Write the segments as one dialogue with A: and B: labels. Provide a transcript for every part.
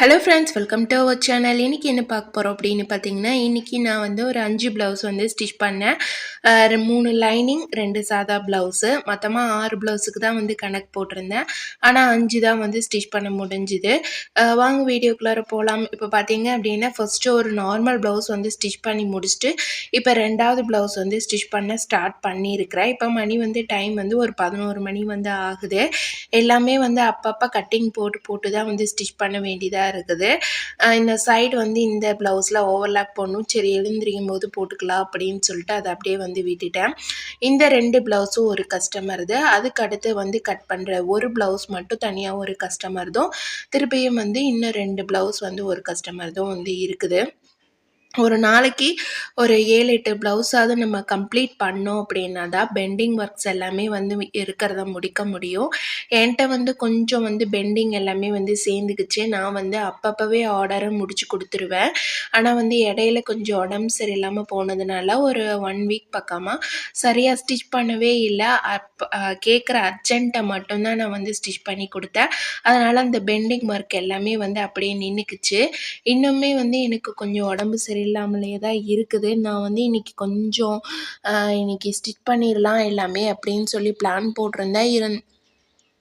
A: Hello friends, welcome to our channel. இன்றைக்கி என்ன பார்க்க போகிறோம் அப்படின்னு பார்த்தீங்கன்னா, இன்றைக்கி நான் வந்து ஒரு 5 ப்ளவுஸ் வந்து ஸ்டிச் பண்ணேன். 3 லைனிங் 2 சாதா ப்ளவுஸு, மொத்தமாக 6 ப்ளவுஸுக்கு தான் வந்து கணக்கு போட்டிருந்தேன். ஆனால் 5 தான் வந்து ஸ்டிச் பண்ண முடிஞ்சுது. வாங்க வீடியோக்குள்ளார போகலாம். இப்போ பார்த்தீங்க அப்படின்னா, ஃபஸ்ட்டு ஒரு நார்மல் ப்ளவுஸ் வந்து ஸ்டிச் பண்ணி முடிச்சுட்டு, இப்போ 2வது ப்ளவுஸ் வந்து ஸ்டிச் பண்ண ஸ்டார்ட் பண்ணியிருக்கிறேன். இப்போ மணி வந்து டைம் வந்து ஒரு 11 மணி வந்து ஆகுது. எல்லாமே வந்து அப்பப்போ கட்டிங் போட்டு தான் வந்து ஸ்டிச் பண்ண வேண்டியதாக இருக்குது. இந்த சைடு வந்து இந்த ப்ளவுஸில் ஓவர்லாக் போடணும். சரி, எழுந்திரிக்கும் போது போட்டுக்கலாம் அப்படின்னு சொல்லிட்டு அதை அப்படியே வந்து விட்டுட்டேன். இந்த 2 ப்ளவுஸும் ஒரு கஸ்டமர்து. அதுக்கு அடுத்து வந்து கட் பண்ணுற ஒரு ப்ளவுஸ் மட்டும் தனியாக ஒரு கஸ்டமர்தும், திருப்பியும் வந்து இன்னும் 2 ப்ளவுஸ் வந்து ஒரு கஸ்டமர்தும் வந்து இருக்குது. ஒரு நாளைக்கு ஒரு 7, 8 ப்ளவுஸாவது நம்ம கம்ப்ளீட் பண்ணோம் அப்படின்னா தான் பெண்டிங் ஒர்க்ஸ் எல்லாமே வந்து இருக்கிறத முடிக்க முடியும். என்கிட்ட வந்து கொஞ்சம் வந்து பெண்டிங் எல்லாமே வந்து சேர்ந்துக்குச்சு. நான் வந்து அப்பப்போவே ஆர்டரை முடிச்சு கொடுத்துருவேன். ஆனால் வந்து இடையில கொஞ்சம் உடம்பு சரியில்லாமல் போனதுனால ஒரு 1 வீக் பக்கமாக சரியாக ஸ்டிச் பண்ணவே இல்லை. கேட்குற அர்ஜென்ட்டை மட்டும்தான் நான் வந்து ஸ்டிச் பண்ணி கொடுத்தேன். அதனால் அந்த பெண்டிங் ஒர்க் எல்லாமே வந்து அப்படியே நின்றுக்குச்சு. இன்னுமே வந்து எனக்கு கொஞ்சம் உடம்பு சரியில்லாமலே தான் இருக்குது. நான் வந்து இன்றைக்கி கொஞ்சம் இன்றைக்கி ஸ்டிச் பண்ணிடலாம் எல்லாமே அப்படின்னு சொல்லி பிளான் போட்டிருந்தேன்.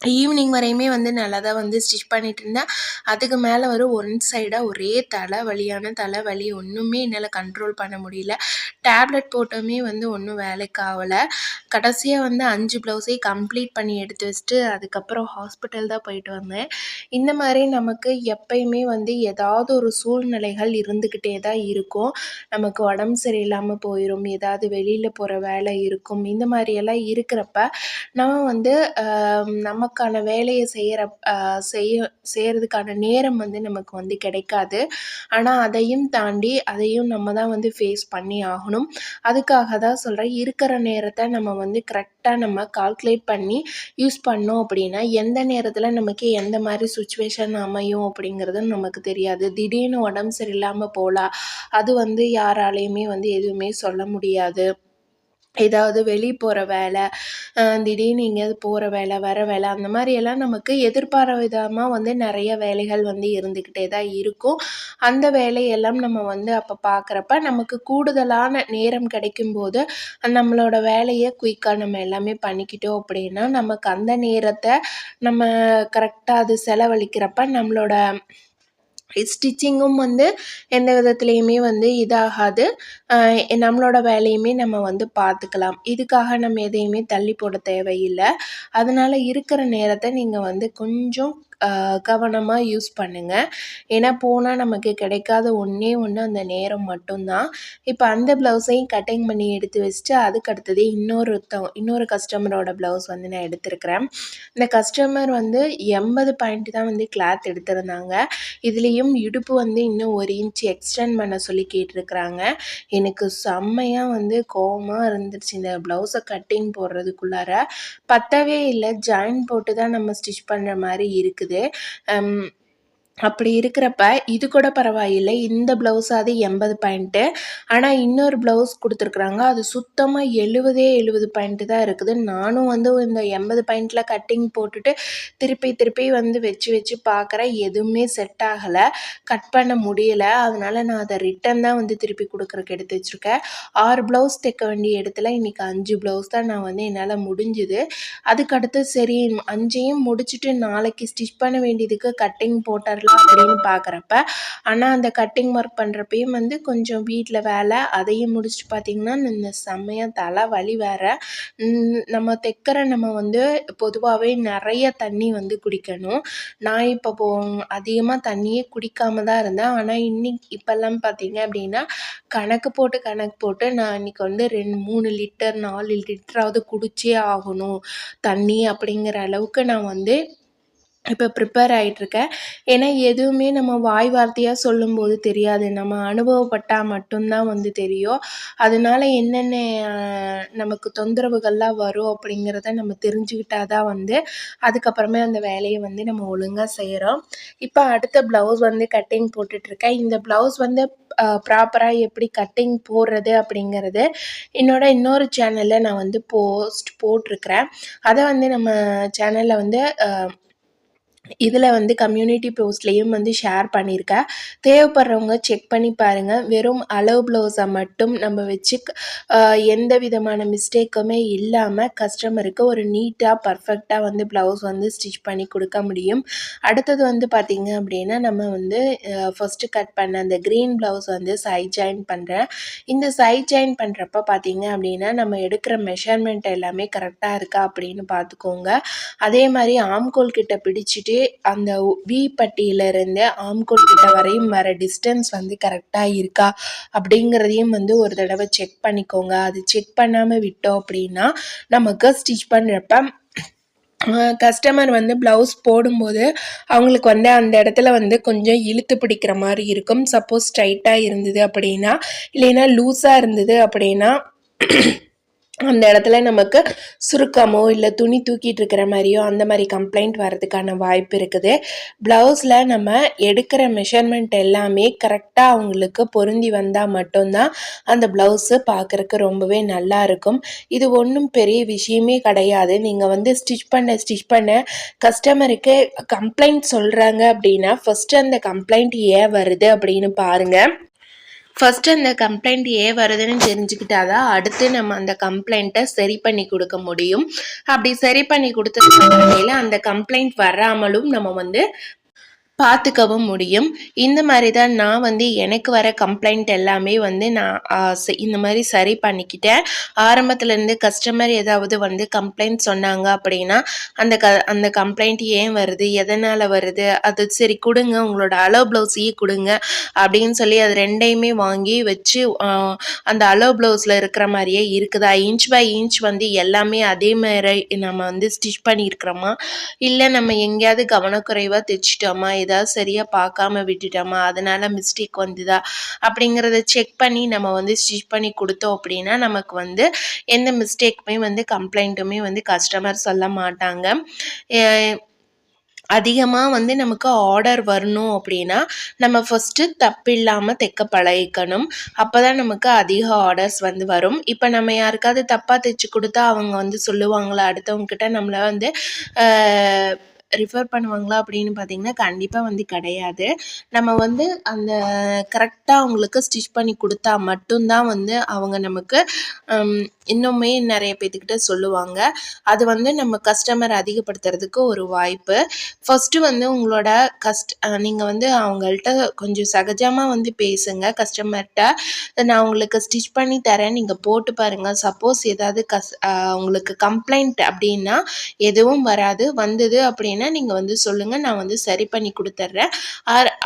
A: ஈவினிங் வரையுமே வந்து நல்லா தான் வந்து ஸ்டிச் பண்ணிகிட்ருந்தேன். அதுக்கு மேலே ஒன் சைடாக ஒரே தலைவலி. ஒன்றுமே என்னால் கண்ட்ரோல் பண்ண முடியல. டேப்லெட் போட்டுமே வந்து ஒன்றும் வேலைக்கு ஆகலை. கடைசியாக வந்து 5 ப்ளவுஸையும் கம்ப்ளீட் பண்ணி எடுத்து வச்சுட்டு அதுக்கப்புறம் ஹாஸ்பிட்டல் தான் போயிட்டு வந்தேன். இந்த மாதிரி நமக்கு எப்பயுமே வந்து ஏதாவது ஒரு சூழ்நிலைகள் இருந்துக்கிட்டே தான் இருக்கும். நமக்கு உடம்பு சரியில்லாமல் போயிடும், ஏதாவது வெளியில் போகிற வேலை இருக்கும். இந்த மாதிரியெல்லாம் இருக்கிறப்ப நம்ம வந்து நமக்கான வேலையை செய்யறதுக்கான நேரம் வந்து நமக்கு வந்து கிடைக்காது. ஆனால் அதையும் தாண்டி அதையும் நம்ம தான் வந்து ஃபேஸ் பண்ணி ஆகணும். அதுக்காக தான் சொல்கிறேன், இருக்கிற நேரத்தை நம்ம வந்து கரெக்டாக நம்ம கால்குலேட் பண்ணி யூஸ் பண்ணோம் அப்படின்னா எந்த நேரத்தில் நமக்கு எந்த மாதிரி சுச்சுவேஷன் அமையும் அப்படிங்கிறது நமக்கு தெரியாது. திடீர்னு உடம்பு சரியில்லாமல் போகலாம். அது வந்து யாராலையுமே வந்து எதுவுமே சொல்ல முடியாது. ஏதாவது வெளியே போகிற வேலை, திடீர்னு எங்கேயாவது போகிற வேலை, வர வேலை, அந்த மாதிரியெல்லாம் நமக்கு எதிர்பாராத விதமாக வந்து நிறைய வேலைகள் வந்து இருந்துக்கிட்டே தான் இருக்கும். அந்த வேலையெல்லாம் நம்ம வந்து அப்போ பார்க்குறப்ப நமக்கு கூடுதலான நேரம் கிடைக்கும்போது நம்மளோட வேலையை குயிக்காக நம்ம எல்லாமே பண்ணிக்கிட்டோம் அப்படின்னா நமக்கு அந்த நேரத்தை நம்ம கரெக்டாக அது செலவழிக்கிறப்ப நம்மளோட ஸ்டிச்சிங்கும் வந்து எந்த விதத்துலேயுமே வந்து இதாகாது. நம்மளோட வேலையுமே நம்ம வந்து பார்த்துக்கலாம். இதுக்காக நம்ம எதையுமே தள்ளி போட தேவையில்லை. அதனால் இருக்கிற நேரத்தை நீங்கள் வந்து கொஞ்சம் கவனமாக யூஸ் பண்ணுங்கள். ஏன்னா போனால் நமக்கு கிடைக்காத ஒன்றே ஒன்று அந்த நேரம் மட்டும்தான். இப்போ அந்த ப்ளவுஸையும் கட்டிங் பண்ணி எடுத்து வச்சுட்டு அதுக்கு அடுத்தது இன்னொரு கஸ்டமரோட ப்ளவுஸ் வந்து நான் எடுத்திருக்கிறேன். இந்த கஸ்டமர் வந்து 80 பாயிண்ட் தான் வந்து கிளாத் எடுத்திருந்தாங்க. இதுலேயும் இடுப்பு வந்து இன்னும் 1 இன்ச் எக்ஸ்டெண்ட் பண்ண சொல்லி கேட்டிருக்கிறாங்க. எனக்கு செம்மையாக வந்து கோவமாக இருந்துருச்சு. இந்த ப்ளவுஸை கட்டிங் போடுறதுக்குள்ளார பத்தவே இல்லை. ஜாயின் போட்டு தான் நம்ம ஸ்டிச் பண்ணுற மாதிரி இருக்குது. அப்படி இருக்கிறப்ப இது கூட பரவாயில்லை. இந்த ப்ளவுஸாவது 80 பாயிண்ட்டு. ஆனால் இன்னொரு ப்ளவுஸ் கொடுத்துருக்குறாங்க, அது சுத்தமாக 70 பாயிண்ட்டு தான் இருக்குது. நானும் வந்து இந்த 80 பாயிண்டில் கட்டிங் போட்டுட்டு திருப்பி வந்து வச்சு பார்க்குறேன். எதுவுமே செட் ஆகலை, கட் பண்ண முடியலை. அதனால் நான் அதை ரிட்டன் தான் வந்து திருப்பி கொடுக்குறக்கு எடுத்து வச்சுருக்கேன். 6 ப்ளவுஸ் தைக்க வேண்டிய இடத்துல இன்றைக்கி 5 ப்ளவுஸ் தான் நான் வந்து என்னால் முடிஞ்சுது. அதுக்கடுத்து சரி 5ஐயும் முடிச்சுட்டு நாளைக்கு ஸ்டிச் பண்ண வேண்டியதுக்கு கட்டிங் போட்டுடலாம் அப்படின்னு பார்க்குறப்ப, ஆனால் அந்த கட்டிங் ஒர்க் பண்ணுறப்பையும் வந்து கொஞ்சம் வீட்டில் வேலை, அதையும் முடிச்சுட்டு பார்த்திங்கன்னா இந்த செம்மையாக தலைவலி வேறு. நம்ம வந்து பொதுவாகவே நிறைய தண்ணி வந்து குடிக்கணும். நான் இப்போ அதிகமாக தண்ணியே குடிக்காமல் தான் இருந்தேன். ஆனால் இப்போல்லாம் பார்த்திங்க அப்படின்னா கணக்கு போட்டு நான் இன்றைக்கி வந்து 3 லிட்டர் 4 லிட்டராவது குடிச்சே ஆகணும் தண்ணி அப்படிங்கிற அளவுக்கு நான் வந்து இப்போ ப்ரிப்பேர் ஆகிட்ருக்கேன். ஏன்னா எதுவுமே நம்ம வாய் வார்த்தையாக சொல்லும்போது தெரியாது, நம்ம அனுபவப்பட்டால் மட்டும்தான் வந்து தெரியும். அதனால என்னென்ன நமக்கு தொந்தரவுகள்லாம் வரும் அப்படிங்கிறத நம்ம தெரிஞ்சுக்கிட்டால் தான் வந்து அதுக்கப்புறமே அந்த வேலையை வந்து நம்ம ஒழுங்காக செய்கிறோம். இப்போ அடுத்த ப்ளவுஸ் வந்து கட்டிங் போட்டுட்ருக்கேன். இந்த ப்ளவுஸ் வந்து ப்ராப்பராக எப்படி கட்டிங் போடுறது அப்படிங்கிறது இன்னொரு சேனலில் நான் வந்து போட்டிருக்கிறேன். அதை வந்து நம்ம சேனலில் வந்து இதில் வந்து கம்யூனிட்டி போஸ்ட்லேயும் வந்து ஷேர் பண்ணியிருக்கேன். தேவைப்படுறவங்க செக் பண்ணி பாருங்கள். வெறும் அளவு ப்ளவுஸை மட்டும் நம்ம வச்சு எந்த விதமான மிஸ்டேக்குமே இல்லாமல் கஸ்டமருக்கு ஒரு நீட்டாக பர்ஃபெக்டாக வந்து ப்ளவுஸ் வந்து ஸ்டிச் பண்ணி கொடுக்க முடியும். அடுத்தது வந்து பார்த்திங்க அப்படின்னா நம்ம வந்து ஃபஸ்ட்டு கட் பண்ண அந்த க்ரீன் ப்ளவுஸ் வந்து சைட் ஜாயின் பண்ணுறேன். இந்த சைட் ஜாயின் பண்ணுறப்ப பார்த்திங்க அப்படின்னா நம்ம எடுக்கிற மெஷர்மெண்ட் எல்லாமே கரெக்டாக இருக்கா அப்படின்னு பார்த்துக்கோங்க. அதே மாதிரி ஆம்கோல் கிட்ட பிடிச்சிட்டு அந்த வி பட்டியிலிருந்து ஆம்கோல் கிட்ட வரையும் வர டிஸ்டன்ஸ் வந்து கரெக்டாக இருக்கா அப்படிங்கிறதையும் வந்து ஒரு தடவை செக் பண்ணிக்கோங்க. அது செக் பண்ணாமல் விட்டோம் அப்படின்னா நமக்கு ஸ்டிச் பண்ணுறப்ப கஸ்டமர் வந்து ப்ளவுஸ் போடும்போது அவங்களுக்கு வந்து அந்த இடத்துல வந்து கொஞ்சம் இழுத்து பிடிக்கிற மாதிரி இருக்கும். சப்போஸ் டைட்டாக இருந்தது அப்படின்னா, இல்லைன்னா லூஸாக இருந்தது அப்படின்னா அந்த இடத்துல நமக்கு சுருக்கமோ இல்லை துணி தூக்கிட்டு இருக்கிற மாதிரியோ அந்த மாதிரி கம்ப்ளைண்ட் வர்றதுக்கான வாய்ப்பு இருக்குது. ப்ளவுஸில் நம்ம எடுக்கிற மெஷர்மெண்ட் எல்லாமே கரெக்டாக அவங்களுக்கு பொருந்தி வந்தால் மட்டும்தான் அந்த ப்ளவுஸு பார்க்குறக்கு ரொம்பவே நல்லா இருக்கும். இது ஒன்றும் பெரிய விஷயமே கிடையாது. நீங்கள் வந்து ஸ்டிச் பண்ண கஸ்டமருக்கு கம்ப்ளைண்ட் சொல்கிறாங்க அப்படின்னா ஃபஸ்ட்டு அந்த கம்ப்ளைண்ட் ஏன் வருது அப்படின்னு பாருங்கள். ஃபஸ்ட்டு அந்த கம்ப்ளைண்ட் ஏன் வருதுன்னு தெரிஞ்சுக்கிட்டா தான் அடுத்து நம்ம அந்த கம்ப்ளைண்ட்டை சரி பண்ணி கொடுக்க முடியும். அப்படி சரி பண்ணி கொடுத்ததுக்கு அந்த கம்ப்ளைண்ட் வராமலும் நம்ம வந்து பார்த்துக்கவும் முடியும். இந்த மாதிரி தான் நான் வந்து எனக்கு வர கம்ப்ளைண்ட் எல்லாமே வந்து நான் இந்த மாதிரி சரி பண்ணிக்கிட்டேன். ஆரம்பத்துலேருந்து கஸ்டமர் ஏதாவது வந்து கம்ப்ளைண்ட் சொன்னாங்க அப்படின்னா அந்த கம்ப்ளைண்ட் ஏன் வருது, எதனால் வருது, அது சரி கொடுங்க, உங்களோட அளவு ப்ளவுஸையே கொடுங்க அப்படின்னு சொல்லி அது ரெண்டையுமே வாங்கி வச்சு அந்த அளவு ப்ளவுஸில் இருக்கிற மாதிரியே இருக்குதா, இன்ச் பை இன்ச் வந்து எல்லாமே அதே மாதிரி நம்ம வந்து ஸ்டிச் பண்ணியிருக்கிறோமா, இல்லை நம்ம எங்கேயாவது கவனக்குறைவாக தைச்சிட்டோமா, ஏதாவது சரியாக பார்க்காம விட்டுட்டோமா, அதனால் மிஸ்டேக் வந்துதா அப்படிங்கிறத செக் பண்ணி நம்ம வந்து ஸ்டிச் பண்ணி கொடுத்தோம் அப்படின்னா நமக்கு வந்து எந்த மிஸ்டேக்குமே வந்து கம்ப்ளைண்ட்டுமே வந்து கஸ்டமர் சொல்ல மாட்டாங்க. அதிகமாக வந்து நமக்கு ஆர்டர் வரணும் அப்படின்னா நம்ம ஃபஸ்ட்டு தப்பில்லாமல் தைக்க பழகிக்கணும். அப்போ தான் நமக்கு அதிக ஆர்டர்ஸ் வந்து வரும். இப்போ நம்ம யாருக்காவது தப்பாக தைச்சி கொடுத்தா அவங்க வந்து சொல்லுவாங்களா, அடுத்தவங்கக்கிட்ட நம்மளை வந்து ரிஃபர் பண்ணுவாங்களா அப்படின்னு பார்த்திங்கன்னா கண்டிப்பாக வந்து கிடையாது. நம்ம வந்து அந்த கரெக்டாக அவங்களுக்கு ஸ்டிச் பண்ணி கொடுத்தா மட்டும்தான் வந்து அவங்க நமக்கு இன்னுமே நிறைய பேர்த்துக்கிட்ட சொல்லுவாங்க. அது வந்து நம்ம கஸ்டமர் அதிகப்படுத்துறதுக்கு ஒரு வாய்ப்பு. ஃபஸ்ட்டு வந்து உங்களோட நீங்கள் வந்து அவங்கள்ட்ட கொஞ்சம் சகஜமாக வந்து பேசுங்க கஸ்டமர்கிட்ட. நான் உங்களுக்கு ஸ்டிச் பண்ணி தரேன், நீங்கள் போட்டு பாருங்கள். சப்போஸ் ஏதாவது உங்களுக்கு கம்ப்ளைண்ட் அப்படின்னா எதுவும் வராது. வந்தது அப்படின்னா நீங்கள் வந்து சொல்லுங்கள், நான் வந்து சரி பண்ணி கொடுத்துட்றேன்.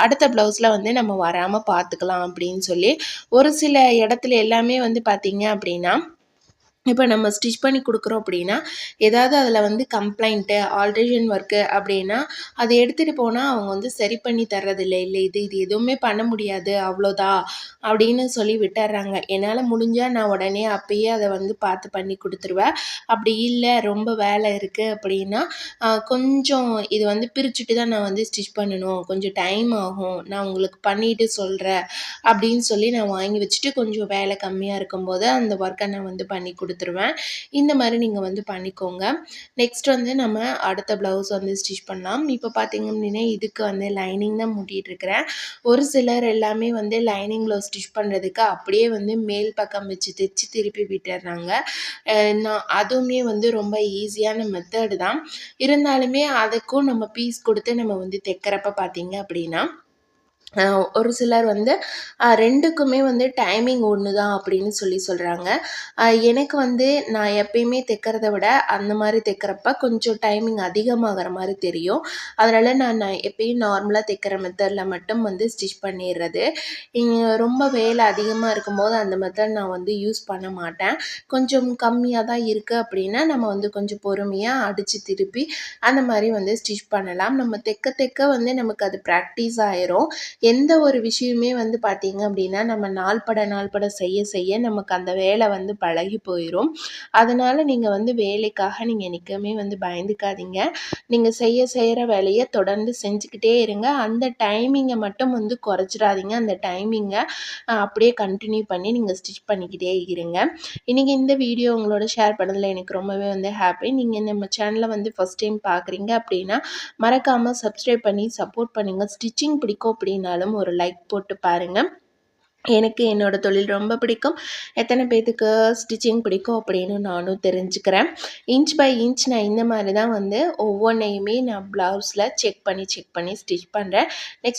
A: அடுத்த ப்ளவுஸில் வந்து நம்ம வராமல் பார்த்துக்கலாம் அப்படின்னு சொல்லி ஒரு சில இடத்துல எல்லாமே வந்து பார்த்திங்க அப்படின்னா இப்போ நம்ம ஸ்டிச் பண்ணி கொடுக்குறோம் அப்படின்னா ஏதாவது அதில் வந்து கம்ப்ளைண்ட்டு ஆல்ட்ரேஷன் ஒர்க்கு அப்படின்னா அதை எடுத்துகிட்டு போனால் அவங்க வந்து சரி பண்ணி தர்றதில்லை. இல்லை இது எதுவுமே பண்ண முடியாது அவ்வளோதான் அப்படின்னு சொல்லி விட்டுறாங்க. என்னால் முடிஞ்சால் நான் உடனே அப்பயே அதை வந்து பார்த்து பண்ணி கொடுத்துருவேன். அப்படி இல்லை ரொம்ப வேலை இருக்குது அப்படின்னா கொஞ்சம் இது வந்து பிரிச்சுட்டு தான் நான் வந்து ஸ்டிச் பண்ணணும், கொஞ்சம் டைம் ஆகும், நான் உங்களுக்கு பண்ணிவிட்டு சொல்கிறேன் அப்படின்னு சொல்லி நான் வாங்கி வச்சுட்டு கொஞ்சம் வேலை கம்மியாக இருக்கும்போது அந்த ஒர்க்கை நான் வந்து பண்ணி கொடுத்துருவேன். இந்த மாதிரி நீங்கள் வந்து பண்ணிக்கோங்க. நெக்ஸ்ட் வந்து நம்ம அடுத்த ப்ளவுஸ் வந்து ஸ்டிச் பண்ணலாம். இப்போ பார்த்தீங்க அப்படின்னா இதுக்கு வந்து லைனிங் தான் மூட்டிகிட்ருக்கிறேன். ஒரு சிலர் எல்லாமே வந்து லைனிங் ப்ளவுஸ் ஸ்டிச் பண்ணுறதுக்கு அப்படியே வந்து மேல் பக்கம் வச்சு தைச்சி திருப்பி விட்டுடுறாங்க. அதுவுமே வந்து ரொம்ப ஈஸியான மெத்தடு தான். இருந்தாலுமே அதுக்கும் நம்ம பீஸ் கொடுத்து நம்ம வந்து தைக்கிறப்ப பார்த்தீங்க அப்படின்னா ஒரு சிலர் வந்து ரெண்டுக்குமே வந்து டைமிங் ஒன்று தான் அப்படின்னு சொல்கிறாங்க. எனக்கு வந்து நான் எப்பயுமே தைக்கிறத விட அந்த மாதிரி தைக்கிறப்ப கொஞ்சம் டைமிங் அதிகமாகிற மாதிரி தெரியும். அதனால் நான் எப்பயும் நார்மலாக தைக்கிற மெத்தடில் மட்டும் வந்து ஸ்டிச் பண்ணிடுறது. ரொம்ப வேலை அதிகமாக இருக்கும்போது அந்த மெத்தட் நான் வந்து யூஸ் பண்ண மாட்டேன். கொஞ்சம் கம்மியாக தான் இருக்குது அப்படின்னா நம்ம வந்து கொஞ்சம் பொறுமையாக அடித்து திருப்பி அந்த மாதிரி வந்து ஸ்டிச் பண்ணலாம். நம்ம தைக்க வந்து நமக்கு அது ப்ராக்டிஸ் ஆயிரும். எந்த ஒரு விஷயமே வந்து பார்த்தீங்க அப்படின்னா, நம்ம நாள்பட செய்ய நமக்கு அந்த வேலை வந்து பழகி போயிரும். அதனால நீங்க வந்து வேலைக்காக நீங்க என்னைக்குமே வந்து பயந்துக்காதீங்க. நீங்க செய்யற வேலைய தொடர்ந்து செஞ்சுக்கிட்டே இருங்க. அந்த டைமிங்க மட்டும் வந்து குறைச்சிடாதீங்க. அந்த டைமிங்க அப்படியே கன்டின்யூ பண்ணி நீங்க ஸ்டிச் பண்ணிக்கிட்டே இருங்க. இன்னைக்கு இந்த வீடியோ உங்களோட ஷேர் பண்ணதுல எனக்கு ரொம்பவே வந்து ஹாப்பி. நீங்க நம்ம சேனல வந்து ஃபர்ஸ்ட் டைம் பார்க்குறீங்க அப்படின்னா, மறக்காம சப்ஸ்கிரைப் பண்ணி சப்போர்ட் பண்ணுங்க. ஸ்டிச்சிங் பிடிக்கும் அப்படின்னாலும் ஒரு லைக் போட்டு பாருங்க. எனக்கு என்னோட தொழில் ரொம்ப பிடிக்கும். எத்தனை பேத்துக்கு ஸ்டிச்சிங் பிடிக்கும் அப்படின்னு நானும் தெரிஞ்சுக்கிறேன். இன்ச் பை இன்ச் நான் இந்த மாதிரி தான் வந்து ஒவ்வொன்னையுமே நான் ப்ளவுஸில் செக் பண்ணி ஸ்டிச் பண்ணுறேன். நெக்ஸ்ட்